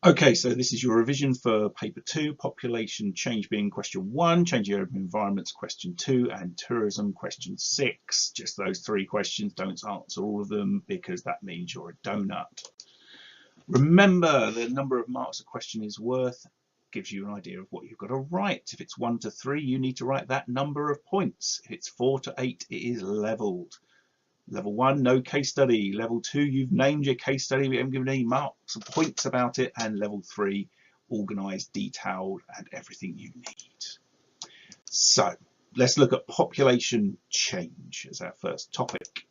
Okay, so this is your revision for paper 2, population change being question 1, changing urban environments question 2, and tourism question 6. Just those 3 questions, don't answer all of them because that means you're a donut. Remember, the number of marks a question is worth gives you an idea of what you've got to write. If it's 1 to 3, you need to write that number of points. If it's 4 to 8, it is levelled. Level 1, no case study. Level 2, you've named your case study, we haven't given any marks or points about it. And level 3, organised, detailed, and everything you need. So let's look at population change as our first topic.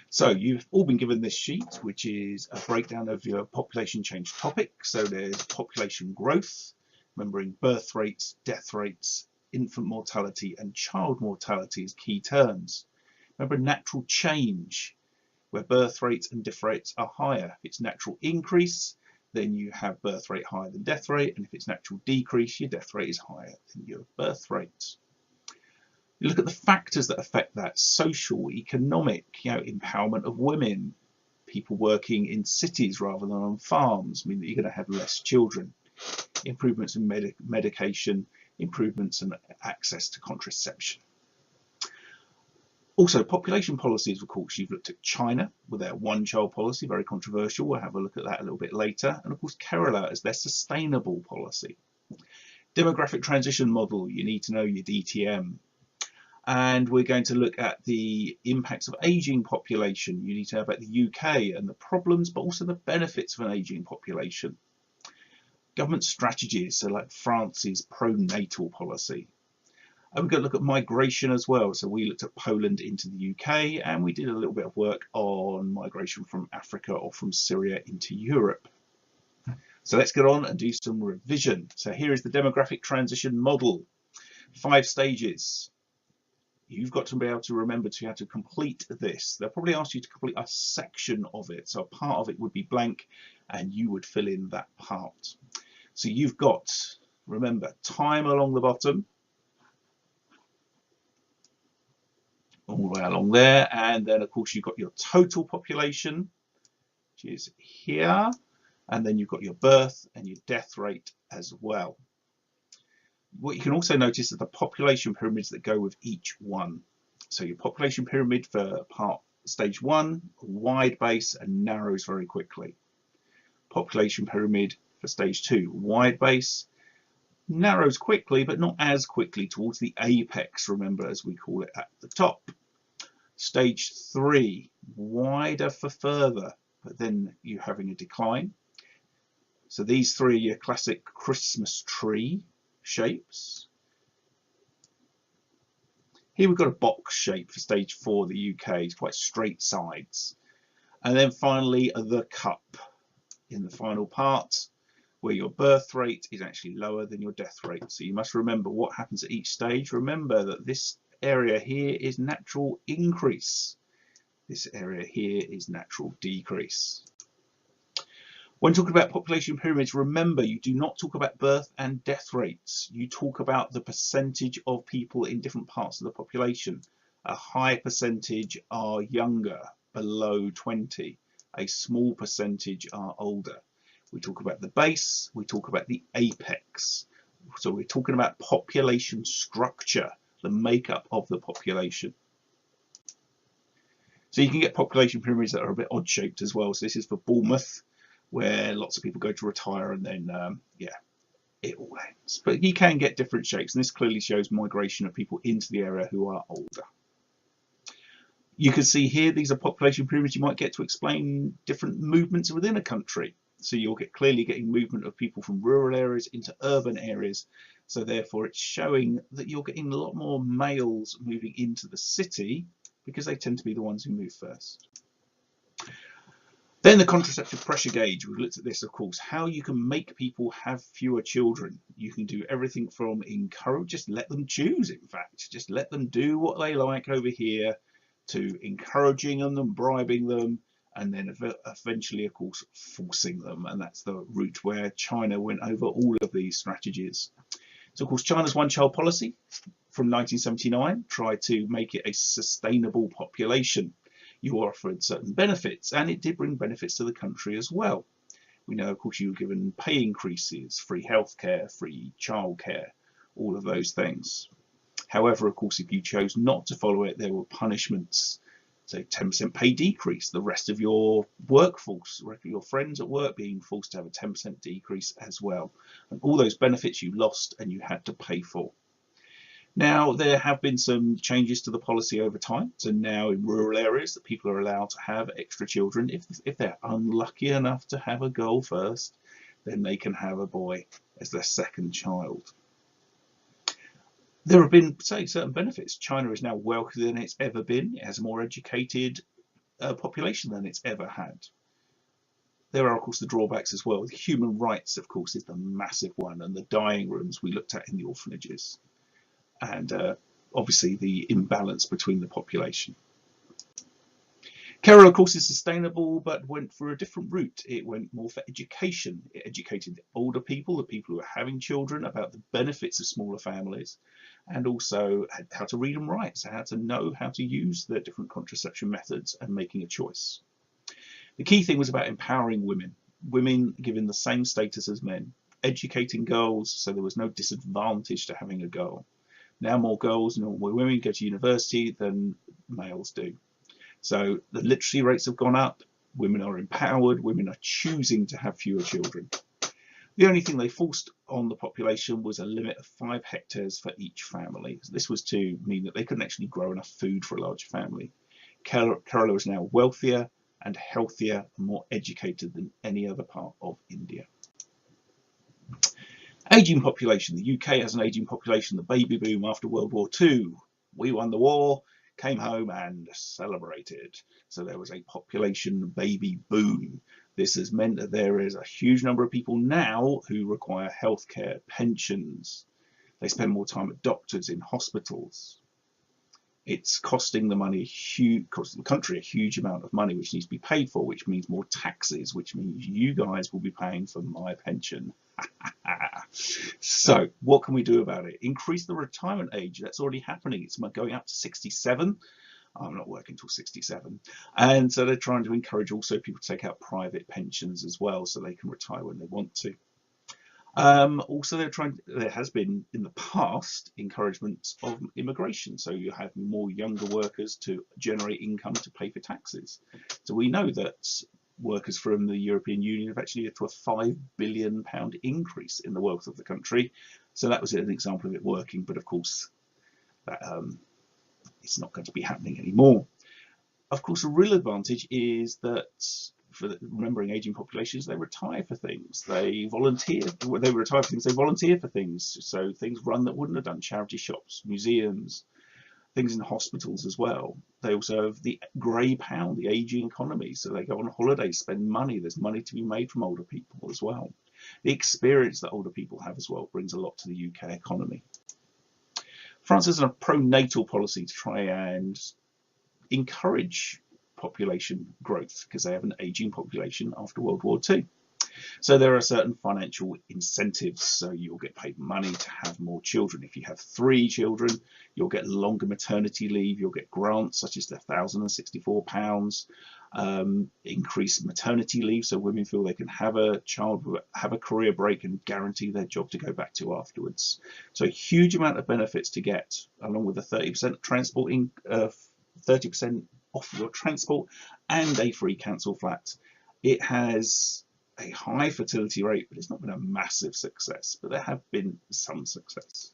So you've all been given this sheet, which is a breakdown of your population change topic. So there's population growth, remembering birth rates, death rates, infant mortality, and child mortality as key terms. Remember natural change, where birth rates and death rates are higher. If it's natural increase, then you have birth rate higher than death rate, and if it's natural decrease, your death rate is higher than your birth rate. You look at the factors that affect that: social, economic, empowerment of women, people working in cities rather than on farms mean that you're going to have less children, improvements in medication, improvements in access to contraception. Also, population policies, of course, you've looked at China with their one-child policy, very controversial. We'll have a look at that a little bit later. And of course, Kerala as their sustainable policy. Demographic transition model, you need to know your DTM. And we're going to look at the impacts of ageing population. You need to know about the UK and the problems, but also the benefits of an ageing population. Government strategies, so like France's pro-natal policy. And we're going to look at migration as well. So we looked at Poland into the UK, and we did a little bit of work on migration from Africa or from Syria into Europe. So let's get on and do some revision. So here is the demographic transition model. 5 stages. You've got to be able to remember to how to complete this. They'll probably ask you to complete a section of it. So a part of it would be blank, and you would fill in that part. So you've got, remember, time along the bottom, all the way along there, and then of course you've got your total population, which is here, and then you've got your birth and your death rate as well. What you can also notice are the population pyramids that go with each one. So your population pyramid for stage 1, wide base and narrows very quickly. Population pyramid for stage 2, wide base, narrows quickly, but not as quickly towards the apex, remember, as we call it at the top. Stage 3, wider for further, but then you're having a decline. So these 3 are your classic Christmas tree shapes. Here we've got a box shape for stage 4, the UK. It's quite straight sides. And then finally the cup in the final part, where your birth rate is actually lower than your death rate. So you must remember what happens at each stage. Remember that this area here is natural increase. This area here is natural decrease. When talking about population pyramids, remember you do not talk about birth and death rates. You talk about the percentage of people in different parts of the population. A high percentage are younger, below 20. A small percentage are older. We talk about the base, we talk about the apex. So we're talking about population structure, the makeup of the population. So you can get population pyramids that are a bit odd shaped as well. So this is for Bournemouth, where lots of people go to retire, and then it all ends. But you can get different shapes, and this clearly shows migration of people into the area who are older. You can see here these are population pyramids you might get to explain different movements within a country. So you'll get clearly getting movement of people from rural areas into urban areas. So therefore it's showing that you're getting a lot more males moving into the city because they tend to be the ones who move first. Then the contraceptive pressure gauge. We've looked at this, of course, how you can make people have fewer children. You can do everything from encourage, just let them choose, in fact. Just let them do what they like over here, to encouraging them and bribing them, and then eventually, of course, forcing them. And that's the route where China went over all of these strategies. So, of course, China's one-child policy from 1979 tried to make it a sustainable population. You were offered certain benefits, and it did bring benefits to the country as well. We know, of course, you were given pay increases, free healthcare, free childcare, all of those things. However, of course, if you chose not to follow it, there were punishments. Say 10% pay decrease, the rest of your workforce, your friends at work being forced to have a 10% decrease as well. And all those benefits you lost and you had to pay for. Now, there have been some changes to the policy over time. So now in rural areas that people are allowed to have extra children. If they're unlucky enough to have a girl first, then they can have a boy as their second child. There have been, say, certain benefits. China is now wealthier than it's ever been. It has a more educated population than it's ever had. There are, of course, the drawbacks as well. Human rights, of course, is the massive one, and the dying rooms we looked at in the orphanages. And obviously the imbalance between the population. Kerala, of course, is sustainable, but went for a different route. It went more for education. It educated older people, the people who are having children, about the benefits of smaller families, and also how to read and write, so how to know how to use the different contraception methods and making a choice. The key thing was about empowering women, women given the same status as men, educating girls so there was no disadvantage to having a girl. Now more girls and more women go to university than males do. So the literacy rates have gone up, women are empowered, women are choosing to have fewer children. The only thing they forced on the population was a limit of 5 hectares for each family. So this was to mean that they couldn't actually grow enough food for a large family. Kerala is now wealthier and healthier and more educated than any other part of India. Aging population. The UK has an aging population, the baby boom after World War II. We won the war, came home and celebrated. So there was a population baby boom. This has meant that there is a huge number of people now who require healthcare, pensions. They spend more time at doctors, in hospitals. It's costing the country a huge amount of money, which needs to be paid for, which means more taxes, which means you guys will be paying for my pension. So what can we do about it? Increase the retirement age. That's already happening. It's going up to 67. I'm not working till 67. And so they're trying to encourage also people to take out private pensions as well, so they can retire when they want to. Also, there has been in the past encouragement of immigration, so you have more younger workers to generate income to pay for taxes. So we know that workers from the European Union have actually led to a £5 billion increase in the wealth of the country. So that was an example of it working, but of course that it's not going to be happening anymore. Of course, a real advantage is that for remembering aging populations, they retire for things. They volunteer. They retire for things. They volunteer for things. So things run that wouldn't have done. Charity shops, museums, things in hospitals as well. They also have the grey pound, the aging economy. So they go on holiday, spend money. There's money to be made from older people as well. The experience that older people have as well brings a lot to the UK economy. France has a pro-natal policy to try and encourage population growth because they have an aging population after World War II. So there are certain financial incentives. So you'll get paid money to have more children. If you have 3 children, you'll get longer maternity leave. You'll get grants such as the £1,064, increased maternity leave, so women feel they can have a child, have a career break, and guarantee their job to go back to afterwards. So a huge amount of benefits to get, along with the 30% transporting, 30% off your transport, and a free council flat. It has a high fertility rate, but it's not been a massive success, but there have been some success.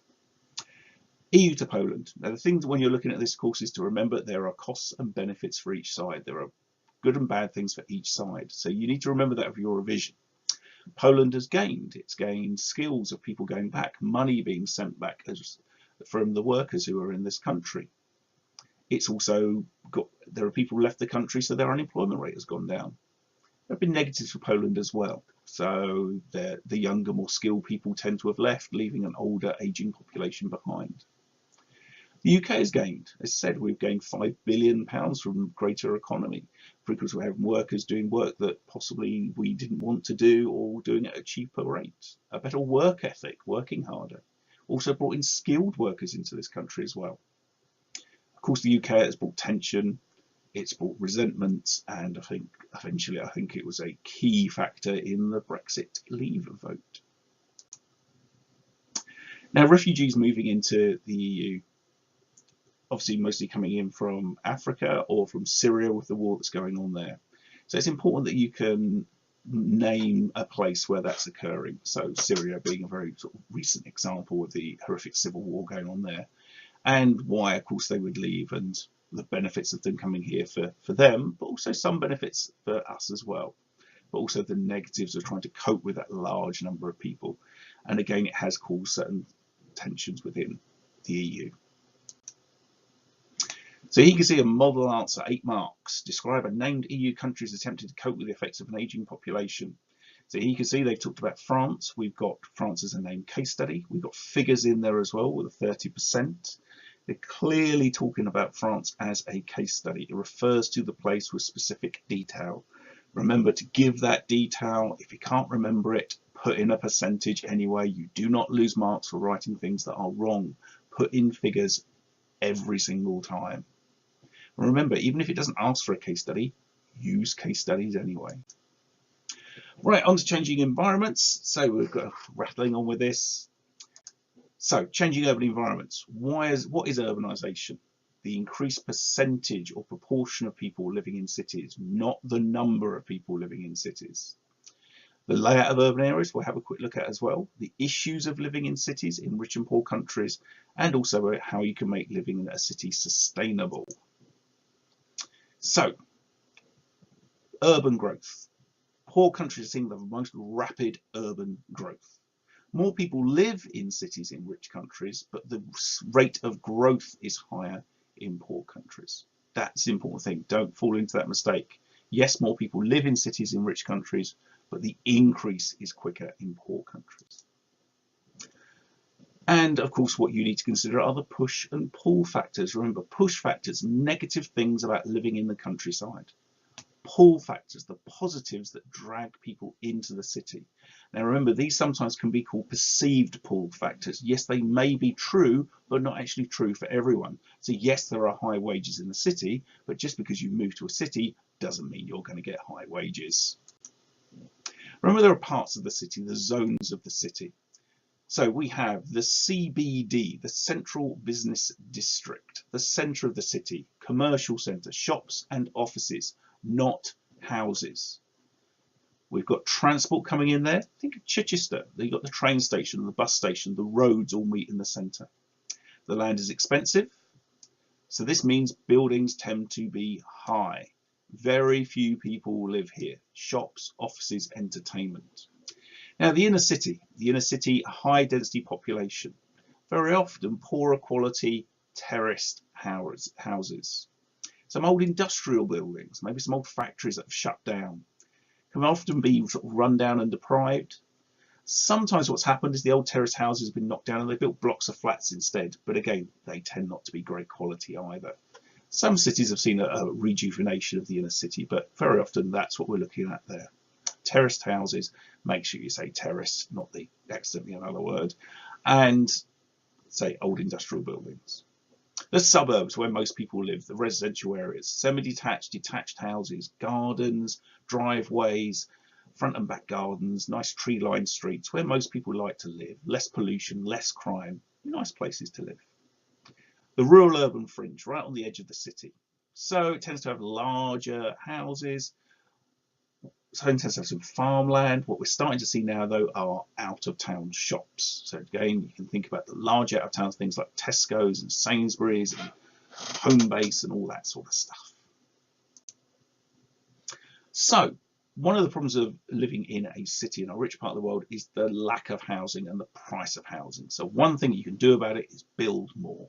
EU to Poland. Now the things when you're looking at this course is to remember there are costs and benefits for each side. There are good and bad things for each side. So you need to remember that for your revision. Poland has gained. It's gained skills of people going back, money being sent back from the workers who are in this country. It's also got, there are people who left the country, so their unemployment rate has gone down. There have been negatives for Poland as well. So the younger, more skilled people tend to have left, leaving an older, aging population behind. The UK has gained. As I said, we've gained £5 billion from greater economy because we're having workers doing work that possibly we didn't want to do or doing it at a cheaper rate. A better work ethic, working harder. Also brought in skilled workers into this country as well. Of course, the UK has brought tension. It's brought resentment, and I think eventually it was a key factor in the Brexit Leave vote. Now, refugees moving into the EU, obviously mostly coming in from Africa or from Syria with the war that's going on there. So it's important that you can name a place where that's occurring. So Syria being a very sort of recent example of the horrific civil war going on there, and why, of course, they would leave, and the benefits of them coming here for them, but also some benefits for us as well, but also the negatives of trying to cope with that large number of people. And again, it has caused certain tensions within the EU. So here you can see a model answer, 8 marks. Describe a named EU countries attempting to cope with the effects of an ageing population. So here you can see they've talked about France. We've got France as a named case study. We've got figures in there as well with a 30%. They're clearly talking about France as a case study. It refers to the place with specific detail. Remember to give that detail. If you can't remember it, put in a percentage anyway. You do not lose marks for writing things that are wrong. Put in figures every single time. Remember, even if it doesn't ask for a case study, use case studies anyway. Right, on to changing environments. So we've got rattling on with this. So changing urban environments. What is urbanisation? The increased percentage or proportion of people living in cities, not the number of people living in cities. The layout of urban areas we'll have a quick look at as well. The issues of living in cities in rich and poor countries, and also how you can make living in a city sustainable. So, urban growth. Poor countries are seeing the most rapid urban growth. More people live in cities in rich countries, but the rate of growth is higher in poor countries. That's the important thing. Don't fall into that mistake. Yes, more people live in cities in rich countries, but the increase is quicker in poor countries. And of course, what you need to consider are the push and pull factors. Remember, push factors, negative things about living in the countryside. Pull factors, the positives that drag people into the city. Now remember, these sometimes can be called perceived pull factors. Yes, they may be true, but not actually true for everyone. So yes, there are high wages in the city, but just because you move to a city doesn't mean you're going to get high wages. Remember, there are parts of the city, the zones of the city. So we have the CBD, the Central Business District, the centre of the city, commercial centre, shops and offices, not houses. We've got transport coming in there. Think of Chichester. You've got the train station, the bus station, the roads all meet in the centre. The land is expensive, so this means buildings tend to be high. Very few people live here. Shops, offices, entertainment. Now the inner city, high density population. Very often poorer quality terraced houses. Some old industrial buildings, maybe some old factories that have shut down, can often be sort of run down and deprived. Sometimes what's happened is the old terrace houses have been knocked down and they built blocks of flats instead, but again, they tend not to be great quality either. Some cities have seen a rejuvenation of the inner city, but very often that's what we're looking at there. Terraced houses, make sure you say terrace, not the accidentally another word, and say old industrial buildings. The suburbs, where most people live, the residential areas, semi-detached, detached houses, gardens, driveways, front and back gardens, nice tree-lined streets, where most people like to live, less pollution, less crime, nice places to live. The rural urban fringe, right on the edge of the city. So it tends to have larger houses, so it tends to have some farmland. What we're starting to see now, though, are out-of-town shops. So again, you can think about the large out-of-town things like Tesco's and Sainsbury's and Homebase and all that sort of stuff. So one of the problems of living in a city in a rich part of the world is the lack of housing and the price of housing. So one thing you can do about it is build more.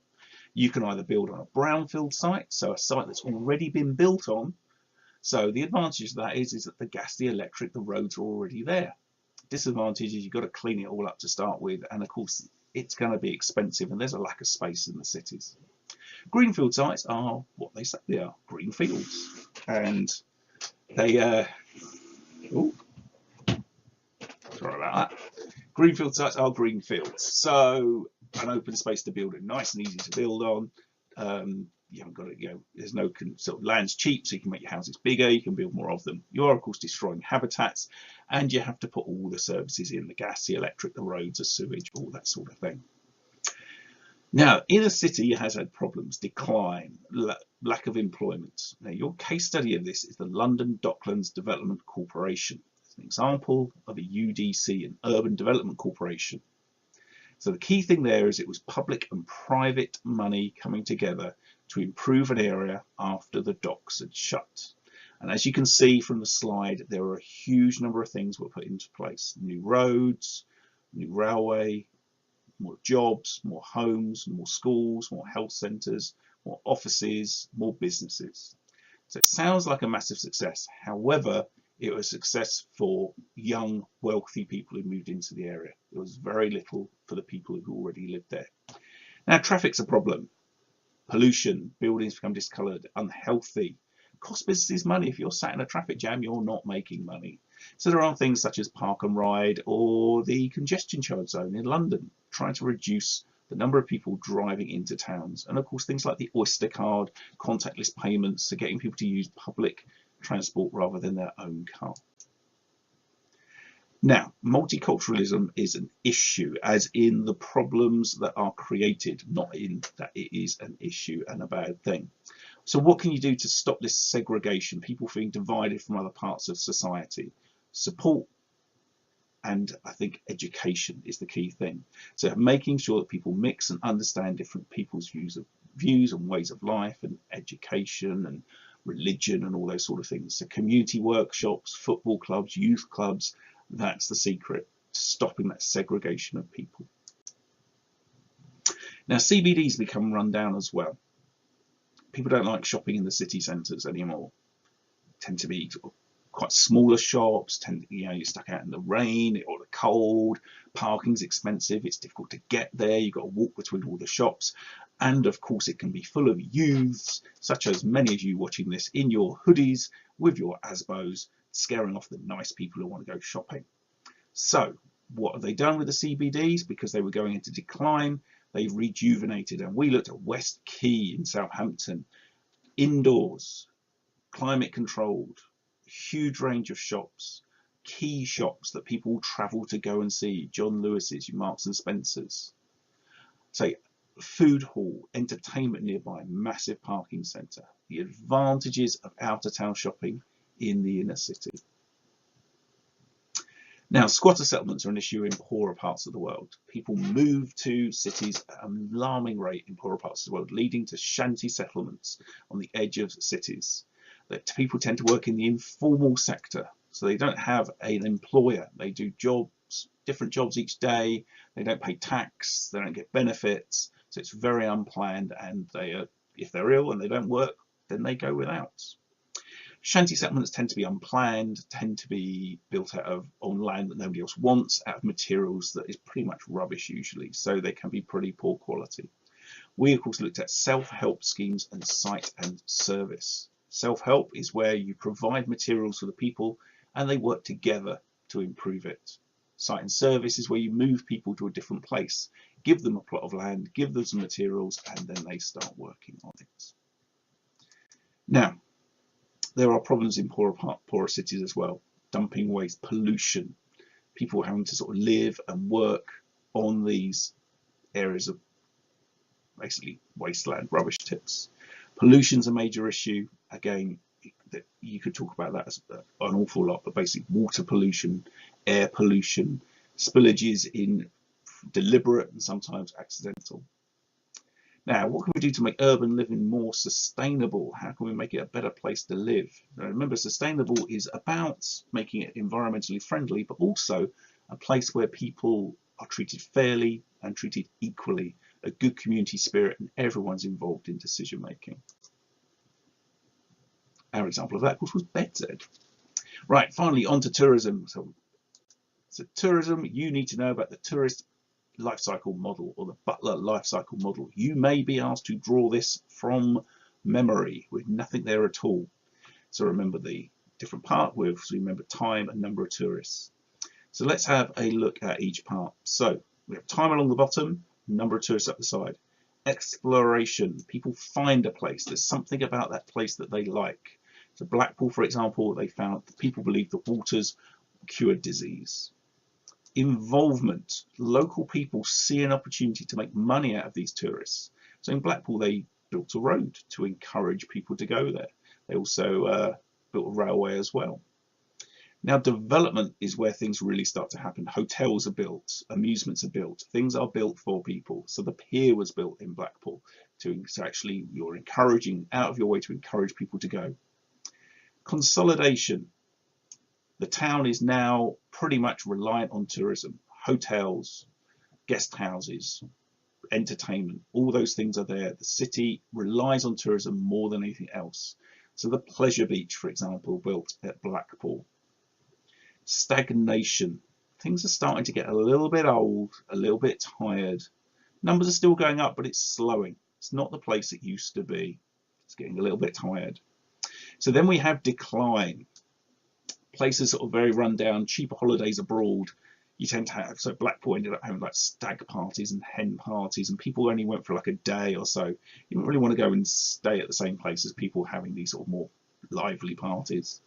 You can either build on a brownfield site, so a site that's already been built on. So the advantage of that is that the gas, the electric, the roads are already there. Disadvantage is you've got to clean it all up to start with, and of course it's going to be expensive and there's a lack of space in the cities. Greenfield sites are what they say they are, green fields, and they sorry about that. Greenfield sites are green fields, so an open space to build in, nice and easy to build on. you haven't got to, there's no sort of land's cheap, so you can make your houses bigger, you can build more of them. You are, of course, destroying habitats, and you have to put all the services in, the gas, the electric, the roads, the sewage, all that sort of thing. Now, inner city has had problems, decline, lack of employment. Now, your case study of this is the London Docklands Development Corporation. It's an example of a UDC, an Urban Development Corporation. So the key thing there is it was public and private money coming together to improve an area after the docks had shut. And as you can see from the slide, there were a huge number of things were put into place. New roads, new railway, more jobs, more homes, more schools, more health centres, more offices, more businesses. So it sounds like a massive success. However, it was a success for young, wealthy people who moved into the area. There was very little for the people who already lived there. Now, traffic's a problem. Pollution, buildings become discoloured, unhealthy. Cost businesses money. If you're sat in a traffic jam, you're not making money. So there are things such as park and ride or the congestion charge zone in London, trying to reduce the number of people driving into towns. And of course, things like the Oyster card, contactless payments, so getting people to use public transport rather than their own car. Now, multiculturalism is an issue, as in the problems that are created, not in that it is an issue and a bad thing. So what can you do to stop this segregation, people feeling divided from other parts of society? Support and I think education is the key thing. So making sure that people mix and understand different people's views and ways of life, and education and religion and all those sort of things. So community workshops, football clubs, youth clubs, that's the secret to stopping that segregation of people. Now, CBDs become run down as well. People don't like shopping in the city centres anymore. Tend to be quite smaller shops, you're stuck out in the rain or the cold, parking's expensive, it's difficult to get there, you've got to walk between all the shops, and of course it can be full of youths, such as many of you watching this, in your hoodies with your ASBOs, scaring off the nice people who want to go shopping. So what have they done with the CBDs? Because they were going into decline, they've rejuvenated, and we looked at West Quay in Southampton, indoors, climate controlled, huge range of shops, key shops that people travel to go and see, John Lewis's, your Marks and Spencer's. So food hall, entertainment nearby, massive parking centre, the advantages of out of town shopping in the inner city. Now, squatter settlements are an issue in poorer parts of the world. People move to cities at an alarming rate in poorer parts of the world, leading to shanty settlements on the edge of cities. That people tend to work in the informal sector, so they don't have an employer. They do jobs, different jobs each day. They don't pay tax. They don't get benefits. So it's very unplanned, and if they're ill and they don't work, then they go without. Shanty settlements tend to be unplanned, tend to be built on land that nobody else wants, out of materials that is pretty much rubbish usually, so they can be pretty poor quality. We of course looked at self-help schemes and site and service. Self-help is where you provide materials for the people and they work together to improve it. Site and service is where you move people to a different place, give them a plot of land, give them some materials, and then they start working on it. Now, there are problems in poorer cities as well. Dumping waste, pollution, people having to sort of live and work on these areas of basically wasteland, rubbish tips. Pollution's a major issue. Again, you could talk about that as an awful lot, but basically water pollution, air pollution, spillages in deliberate and sometimes accidental. Now, what can we do to make urban living more sustainable? How can we make it a better place to live? Now, remember, sustainable is about making it environmentally friendly, but also a place where people are treated fairly and treated equally, a good community spirit, and everyone's involved in decision making. Our example of that, of course, was Bedstead. Right, finally, on to tourism. So tourism, you need to know about the tourist lifecycle model, or the Butler lifecycle model. You may be asked to draw this from memory with nothing there at all. So remember the different part with, so remember time and number of tourists. So let's have a look at each part. So we have time along the bottom, number of tourists up the side. Exploration. People find a place. There's something about that place that they like. So Blackpool, for example, they found that people believed that waters cured disease. Involvement. Local people see an opportunity to make money out of these tourists. So in Blackpool, they built a road to encourage people to go there. They also built a railway as well. Now, development is where things really start to happen. Hotels are built, amusements are built, things are built for people. So the pier was built in Blackpool to actually, you're encouraging, out of your way to encourage people to go. Consolidation. The town is now pretty much reliant on tourism. Hotels, guest houses, entertainment, all those things are there. The city relies on tourism more than anything else. So the Pleasure Beach, for example, built at Blackpool. Stagnation. Things are starting to get a little bit old, a little bit tired. Numbers are still going up, but it's slowing. It's not the place it used to be. It's getting a little bit tired. So then we have decline. Places sort of very run down, cheaper holidays abroad. You tend to have, so Blackpool ended up having like stag parties and hen parties, and people only went for like a day or so. You didn't really want to go and stay at the same place as people having these sort of more lively parties.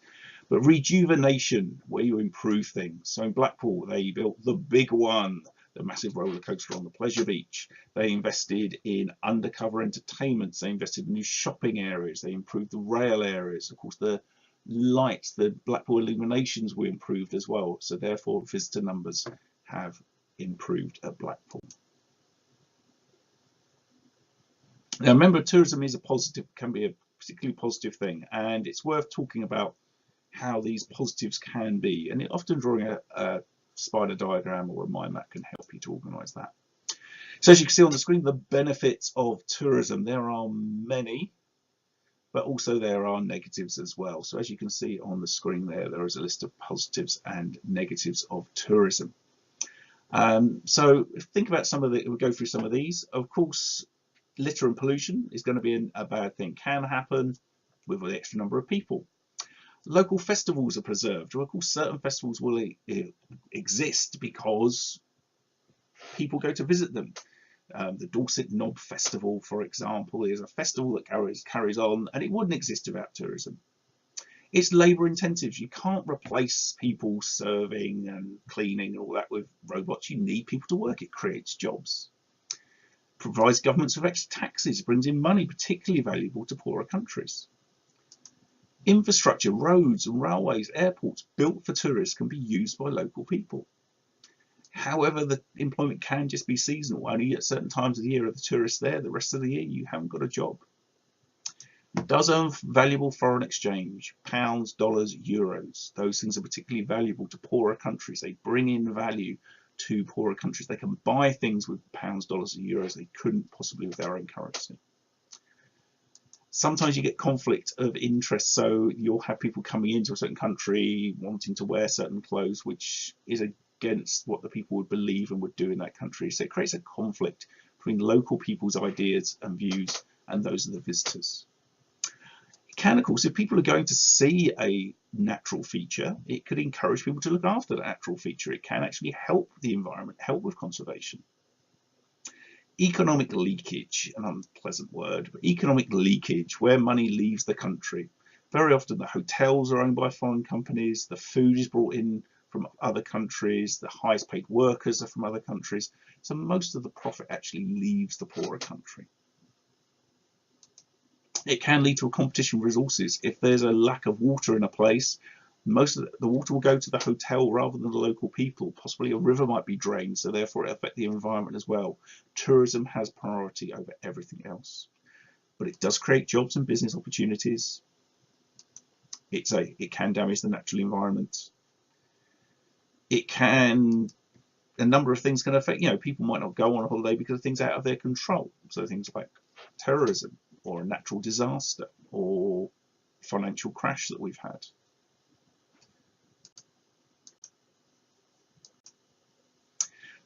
But rejuvenation, where you improve things. So in Blackpool, they built the big one, the massive roller coaster on the Pleasure Beach. They invested in undercover entertainments. They invested in new shopping areas. They improved the rail areas. Of course, the lights, the Blackpool illuminations were improved as well. So therefore, visitor numbers have improved at Blackpool. Now, remember, tourism is a positive, can be a particularly positive thing, and it's worth talking about how these positives can be, and often drawing a spider diagram or a mind map can help you to organise that. So as you can see on the screen, the benefits of tourism, there are many, but also there are negatives as well. So as you can see on the screen there is a list of positives and negatives of tourism. So think about some of the, we'll go through some of these. Of course, litter and pollution is going to be a bad thing, can happen with the extra number of people. Local festivals are preserved. Well, of course, certain festivals will exist because people go to visit them. The Dorset Knob Festival, for example, is a festival that carries on, and it wouldn't exist without tourism. It's labour intensive. You can't replace people serving and cleaning and all that with robots. You need people to work. It creates jobs. Provides governments with extra taxes, brings in money, particularly valuable to poorer countries. Infrastructure, roads and railways, airports built for tourists can be used by local people. However, the employment can just be seasonal. Only at certain times of the year are the tourists there. The rest of the year, you haven't got a job. It does earn valuable foreign exchange, pounds, dollars, euros. Those things are particularly valuable to poorer countries. They bring in value to poorer countries. They can buy things with pounds, dollars and euros they couldn't possibly with their own currency. Sometimes you get conflict of interest, so you'll have people coming into a certain country wanting to wear certain clothes, which is against what the people would believe and would do in that country. So it creates a conflict between local people's ideas and views and those of the visitors. It can, of course, if people are going to see a natural feature, it could encourage people to look after that natural feature. It can actually help the environment, help with conservation. Economic leakage, an unpleasant word, but economic leakage, where money leaves the country. Very often the hotels are owned by foreign companies, the food is brought in from other countries, the highest paid workers are from other countries, so most of the profit actually leaves the poorer country. It can lead to a competition for resources. If there's a lack of water in a place, most of the water will go to the hotel rather than the local people. Possibly a river might be drained, so therefore it affects the environment as well. Tourism has priority over everything else. But it does create jobs and business opportunities. It can damage the natural environment. It can, a number of things can affect, people might not go on a holiday because of things out of their control. So things like terrorism or a natural disaster or financial crash that we've had.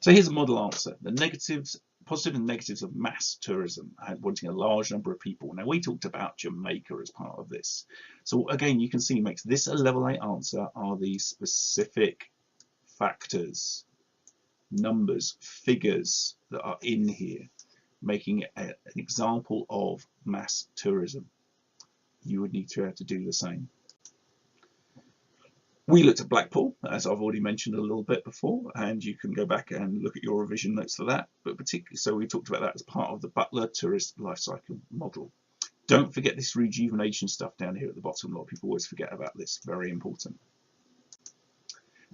So here's a model answer. The negatives, positive and negatives of mass tourism and wanting a large number of people. Now we talked about Jamaica as part of this. So again, you can see makes this a level 8 answer are the specific factors, numbers, figures that are in here. making it an example of mass tourism. You would need to be able to do the same. We looked at Blackpool, as I've already mentioned a little bit before, and you can go back and look at your revision notes for that. But particularly, so we talked about that as part of the Butler Tourist Lifecycle model. Don't forget this rejuvenation stuff down here at the bottom. A lot of people always forget about this. Very important.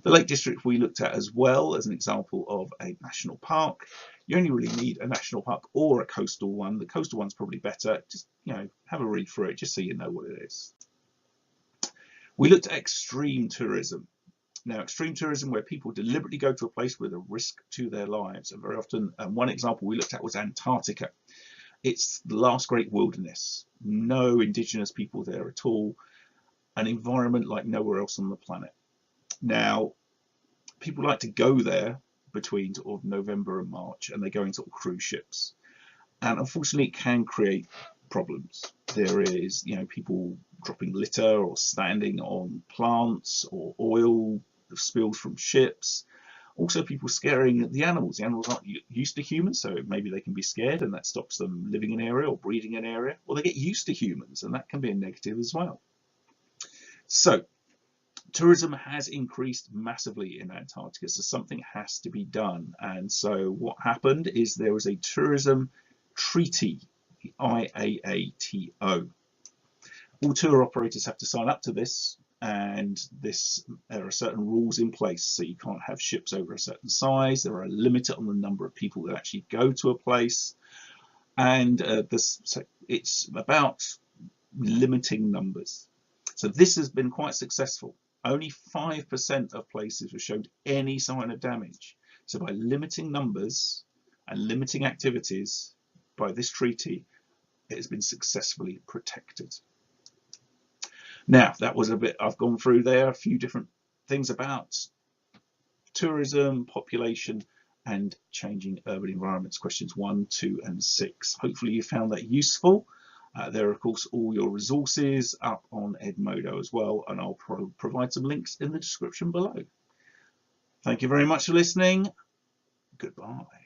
The Lake District we looked at as well as an example of a national park. You only really need a national park or a coastal one. The coastal one's probably better. Just, have a read through it just so you know what it is. We looked at extreme tourism. Now, extreme tourism where people deliberately go to a place with a risk to their lives. And very often, one example we looked at was Antarctica. It's the last great wilderness. No indigenous people there at all. An environment like nowhere else on the planet. Now, people like to go there between sort of November and March, and they go in sort of cruise ships. And unfortunately, it can create problems. There is, people dropping litter or standing on plants or oil spilled from ships. Also, people scaring the animals. The animals aren't used to humans, so maybe they can be scared, and that stops them living in an area or breeding in an area. Or they get used to humans, and that can be a negative as well. So, tourism has increased massively in Antarctica, so something has to be done. And so what happened is there was a tourism treaty, the IAATO. All tour operators have to sign up to this, and there are certain rules in place. So you can't have ships over a certain size. There are a limit on the number of people that actually go to a place. And so it's about limiting numbers. So this has been quite successful. Only 5% of places were showed any sign of damage. So by limiting numbers and limiting activities by this treaty, it has been successfully protected. Now, that was a bit I've gone through there, a few different things about tourism, population, and changing urban environments, questions 1, 2, and 6. Hopefully you found that useful. There are, of course, all your resources up on Edmodo as well, and I'll provide some links in the description below. Thank you very much for listening. Goodbye.